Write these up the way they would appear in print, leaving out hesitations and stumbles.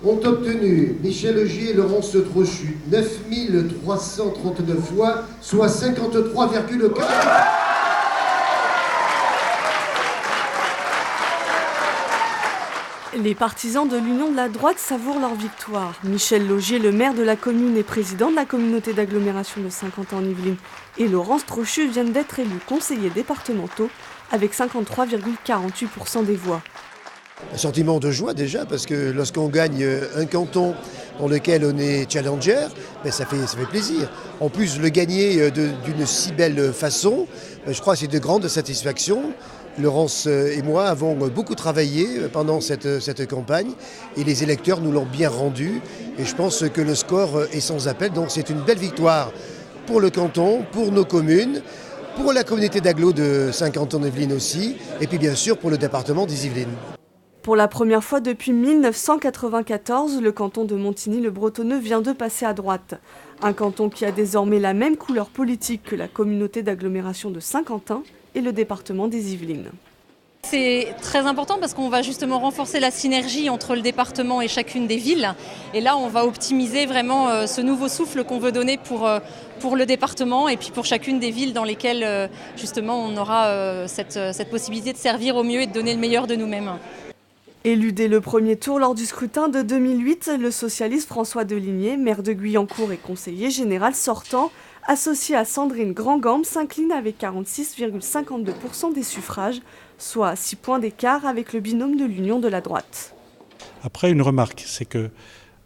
ont obtenu Michel Augier et Laurence Trochu 9339 voix, soit 53,4%. Les partisans de l'Union de la droite savourent leur victoire. Michel Laugier, le maire de la commune et président de la communauté d'agglomération de Saint-Quentin-en-Yvelines, et Laurence Trochu viennent d'être élus conseillers départementaux avec 53,48% des voix. Un sentiment de joie déjà, parce que lorsqu'on gagne un canton dans lequel on est challenger, ça fait plaisir. En plus, le gagner d'une si belle façon, je crois que c'est de grande satisfaction. Laurence et moi avons beaucoup travaillé pendant cette campagne et les électeurs nous l'ont bien rendu. Et je pense que le score est sans appel, donc c'est une belle victoire pour le canton, pour nos communes, pour la communauté d'agglo de Saint-Quentin-en-Yvelines aussi, et puis bien sûr pour le département des Yvelines. Pour la première fois depuis 1994, le canton de Montigny-le-Bretonneux vient de passer à droite. Un canton qui a désormais la même couleur politique que la communauté d'agglomération de Saint-Quentin et le département des Yvelines. C'est très important parce qu'on va justement renforcer la synergie entre le département et chacune des villes. Et là, on va optimiser vraiment ce nouveau souffle qu'on veut donner pour le département et puis pour chacune des villes dans lesquelles justement on aura cette possibilité de servir au mieux et de donner le meilleur de nous-mêmes. Élu dès le premier tour lors du scrutin de 2008, le socialiste François Deligné, maire de Guyancourt et conseiller général sortant, associé à Sandrine Grand-Gambe, s'incline avec 46,52% des suffrages, soit 6 points d'écart avec le binôme de l'Union de la droite. Après, une remarque, c'est que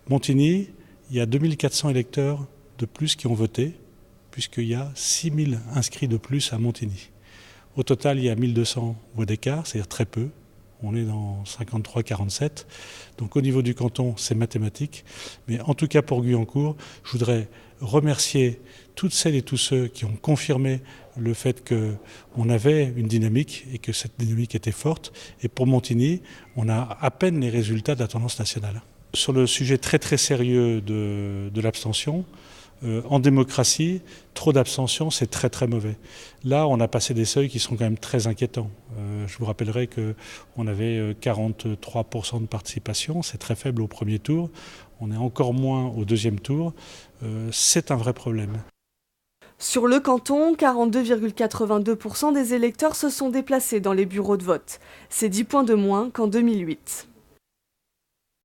Montigny, il y a 2400 électeurs de plus qui ont voté, puisqu'il y a 6000 inscrits de plus à Montigny. Au total, il y a 1200 voix d'écart, c'est-à-dire très peu. On est dans 53-47. Donc au niveau du canton, c'est mathématique. Mais en tout cas pour Guyancourt, je voudrais remercier toutes celles et tous ceux qui ont confirmé le fait qu'on avait une dynamique et que cette dynamique était forte. Et pour Montigny, on a à peine les résultats de la tendance nationale. Sur le sujet très très sérieux de l'abstention, en démocratie, trop d'abstention, c'est très très mauvais. Là, on a passé des seuils qui sont quand même très inquiétants. Je vous rappellerai qu'on avait 43% de participation, c'est très faible au premier tour. On est encore moins au deuxième tour. C'est un vrai problème. Sur le canton, 42,82% des électeurs se sont déplacés dans les bureaux de vote. C'est 10 points de moins qu'en 2008.